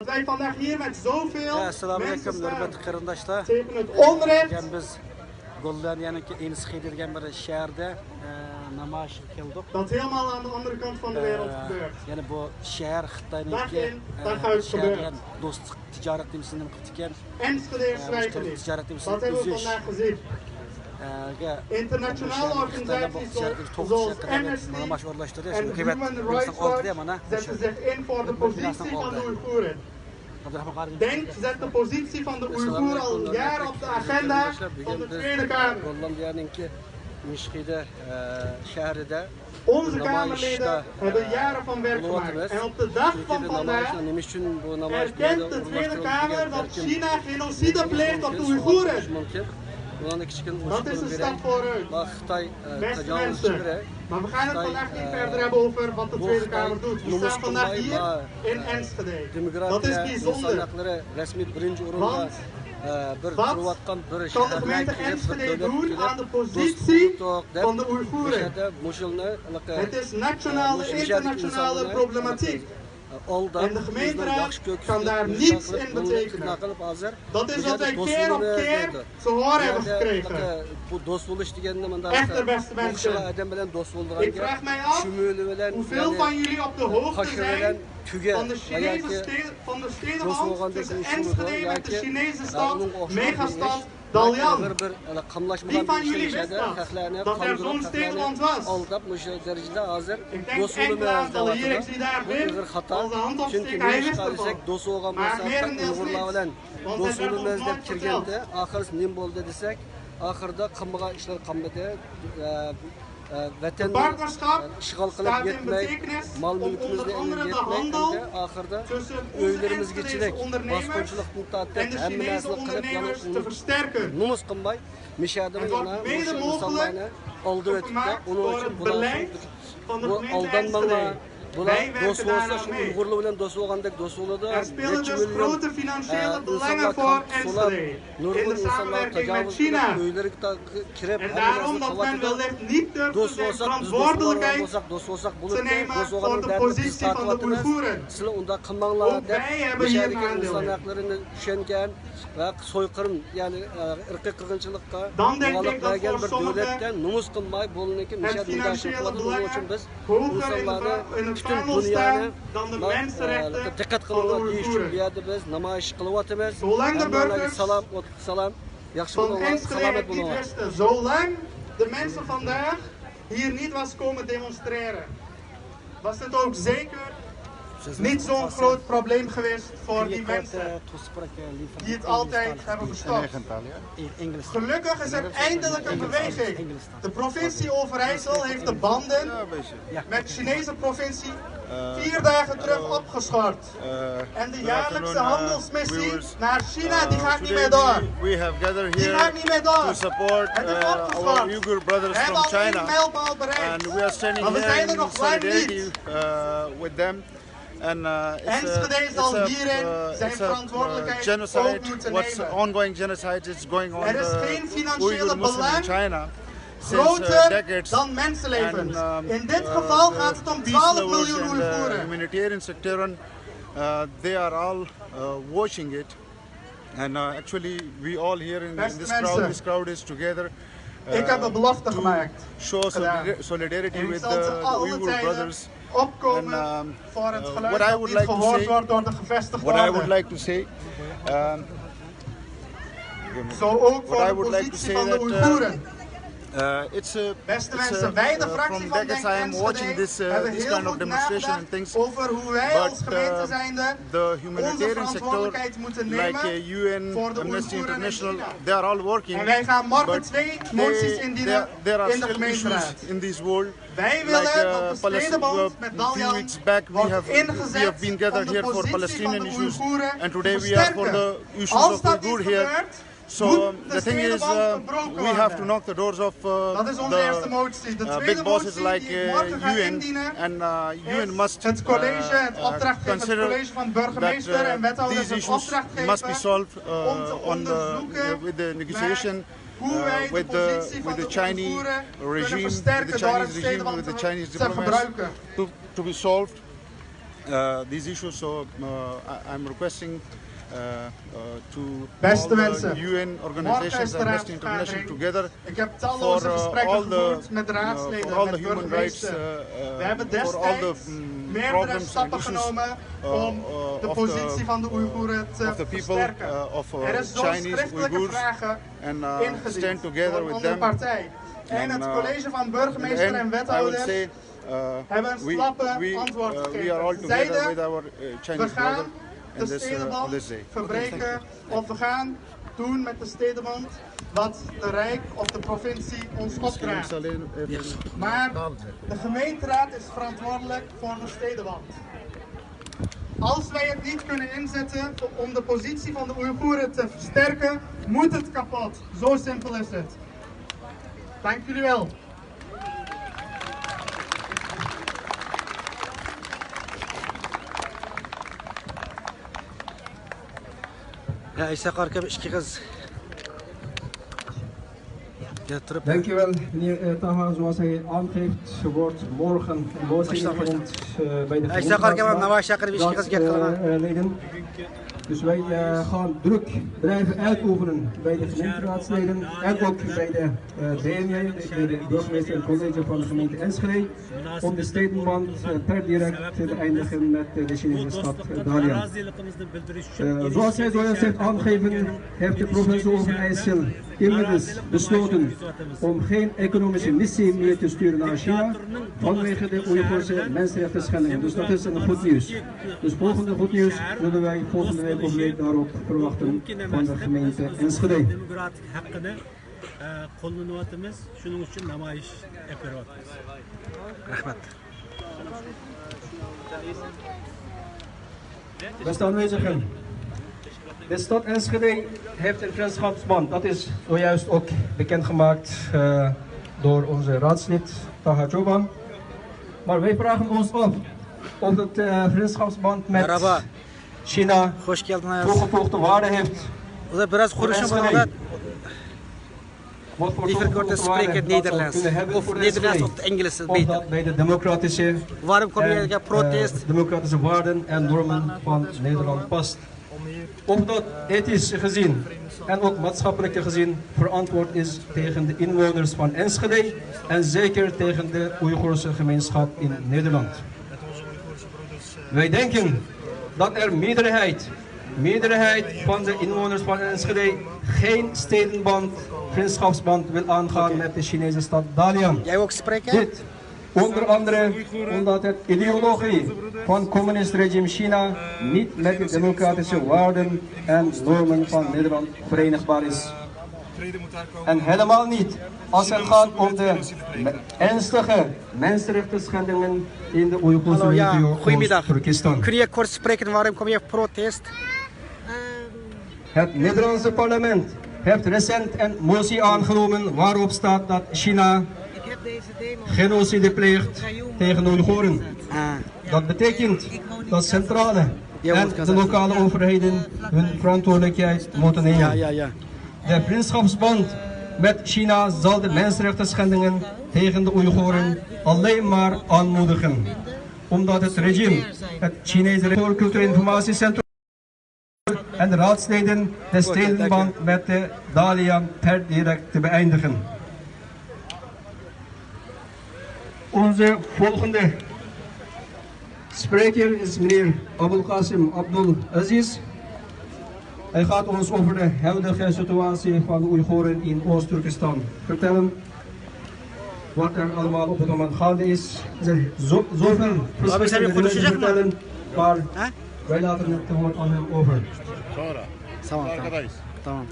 Wij vandaag hier met zoveel Assalamualaikum hurmatli qarindoshlar. tegen het onrecht. Biz Gollandiyaniki Enschede degan bir shaharda namoyish qildik. Dat helemaal aan de andere kant van de wereld gebeurt. Ya'ni bu shahar Dag Xitoyniki in, dag uit gebeurt. do'stlik tijorat demisini nima qildi ekan? Enschede schrijven niet. Dat hebben we vandaag gezien. Internationale organisaties zoals Amnesty en Human Rights Watch zetten zich in voor de positie van de Oeigoeren. Denk zet de positie van de Oeigoeren al jaren op de agenda van de Tweede Kamer. Onze Kamerleden hebben jaren van werk gemaakt. En op de dag van vandaag erkent de Tweede Kamer dat China genocide pleegt op de Oeigoeren. Dat is een stap vooruit. Beste mensen, maar we gaan het vandaag niet verder hebben over wat de Tweede Kamer doet. We staan vandaag hier in Enschede. Dat is bijzonder. Want wat kan de gemeente Enschede doen aan de positie van de Oeigoeren? Het is nationale, internationale problematiek. En de gemeenteraad kan daar niets in betekenen. Dat is wat wij keer op keer te horen hebben gekregen. Echter, beste mensen, ik vraag mij af hoeveel van jullie op de hoogte zijn van de stedenwand tussen Enschede met de Chinese stad, megastad Dalian. Wie van jullie wist dat er zo'n stedenwand was? Ik denk enkele aantallen hier, ik zie daar Wim al de hand opsteken, hij wist ervan. Maar merendeels niet, want het werd ons nooit verteld. Het partnerschap staat in betekenis om onder andere de handel tussen onze Enschedese ondernemers en de Chinese ondernemers te versterken. Het wordt mede mogelijk gemaakt door het beleid van de gemeente Enschede. Wij werken daarna mee. Er spelen dus grote financiële belangen voor Enschede in de samenwerking met China. En daarom dat men wellicht niet durft zijn verantwoordelijkheid te nemen voor de positie van de Oeigoeren. Ook wij hebben hier een aandeel in. Dan denk ik dat voor sommigen het financiële belangen hoger in het vaandel staan dan de mensenrechten van de Oeigoeren. Zolang de burgers van Enschede het niet wisten, zolang de mensen vandaag hier niet was komen demonstreren, was het ook zeker niet zo'n groot probleem geweest voor die mensen die het altijd hebben gestopt. Gelukkig is er eindelijk een beweging. De provincie Overijssel heeft de banden met de Chinese provincie 4 dagen terug opgeschort. En de jaarlijkse handelsmissie naar China die gaat niet meer door. Die gaat niet meer door. Het is opgeschort. We hebben al 1 mijlpaal bereikt. Maar we zijn er nog lang niet. Enschede zal hierin zijn verantwoordelijkheid ook moeten nemen. Er is geen financiële belang groter dan mensenlevens. In dit geval gaat het om 12 miljoen Oeigoeren. Humanitarian sector, they are all watching it. And actually, we all here in this crowd is together. Ik heb een belofte gemaakt. Show solidarity with the Uyghur brothers. Opkomen voor het geluid dat niet gehoord wordt door de gevestigde orde. What I would like to say, zo ook voor de positie van de Oeigoeren. Beste mensen, wij de fractie van Denk Enschede hebben heel goed nagedacht over hoe wij als gemeente zijnde onze verantwoordelijkheid moeten nemen voor de Oeigoeren in China. En wij gaan morgen 2 moties indienen in de gemeenteraad. Wij willen dat de stedenbond met Dalian wordt ingezet om de positie van de Oeigoeren te versterken. Als dat niet gebeurt, so the thing is, we have to knock the doors of the big bosses like UN, and UN must consider that these issues must be solved with the negotiation with the Chinese regime, with the Chinese diplomats to be solved. these issues. So I'm requesting to Beste all mensen, the UN organizations and Amnesty International together Ik heb talloze gesprekken all the gevoerd met de raadsleden, for all met the human rights, burgemeesters. We hebben for all the destijds meerdere stappen genomen om de positie van de Oeigoeren te of the people versterken. of Er is zelfs Chinese schriftelijke Uyghurs vragen and ingediend stand together door with onze them. partij. En het college van burgemeester en I would wethouders say, hebben een slappe antwoord gegeven. we are all Ze together zeiden, with our we Chinese gaan brother de in this stedenband this day. verbreken of we gaan doen met de stedenband wat de Rijk of de provincie ons opdraagt. Maar de gemeenteraad is verantwoordelijk voor de stedenband. Als wij het niet kunnen inzetten om de positie van de Oeigoeren te versterken, moet het kapot. Zo simpel is het. Dank jullie wel. Ja, ik zeg ook, ik heb eens Dankjewel, meneer Taha. Zoals hij aangeeft, wordt morgen een motie ingediend bij de gemeenteraadsleden. Dus wij gaan druk blijven uitoefenen bij de gemeenteraadsleden en ook bij de BNJ, bij de burgemeester en college van de gemeente Enschede, om de stedenband per direct te beëindigen met de Chinese stad Dalian. Zoals hij zojuist heeft aangegeven, heeft de provincie Overijssel inmiddels besloten om geen economische missie meer te sturen naar China vanwege de Oeigoerse mensenrechten schendingen. Dus dat is een goed nieuws. Dus volgende goed nieuws zullen wij volgende week of week daarop verwachten van de gemeente Enschede. Beste aanwezigen, de stad Enschede heeft een vriendschapsband. Dat is zojuist ook bekendgemaakt door onze raadslid Taha Joban. Maar wij vragen ons af of het vriendschapsband met China toegevoegde waarde heeft. Liever kort spreek het Nederlands. Of Nederlands of Engels is beter. Omdat bij de democratische, Waarom kom je protest? democratische waarden en normen van Nederland past. Omdat ethisch gezien en ook maatschappelijk gezien verantwoord is tegen de inwoners van Enschede en zeker tegen de Oeigoerse gemeenschap in Nederland. Wij denken dat er meerderheid van de inwoners van Enschede geen stedenband, vriendschapsband wil aangaan met de Chinese stad Dalian. Jij ook spreken? Dit onder andere omdat het ideologie van communist regime China niet met de democratische waarden en normen van Nederland verenigbaar is. En helemaal niet als het gaat om de ernstige mensenrechten schendingen in de Oeigoerse regio Oost-Turkestan. Kun je kort spreken waarom kom je protest? Het Nederlandse parlement heeft recent een motie aangenomen waarop staat dat China genocide pleegt tegen de Oeigoeren. Dat betekent dat centrale en de lokale overheden hun verantwoordelijkheid moeten nemen. De vriendschapsband met China zal de mensenrechten schendingen tegen de Oeigoeren alleen maar aanmoedigen. Omdat het regime, het Chinese Cultureel Informatiecentrum en de raadsleden de stedenband met de Dalian per direct te beëindigen. Onze volgende spreker is meneer Abul Qasim Abdul Aziz. Hij gaat ons over de huidige situatie van de Oeigoeren in Oost-Turkestan vertellen. Wat er allemaal op het moment gaande is. Er zijn zoveel verschillende dingen te vertellen, maar wij laten het woord aan hem over. Tamam.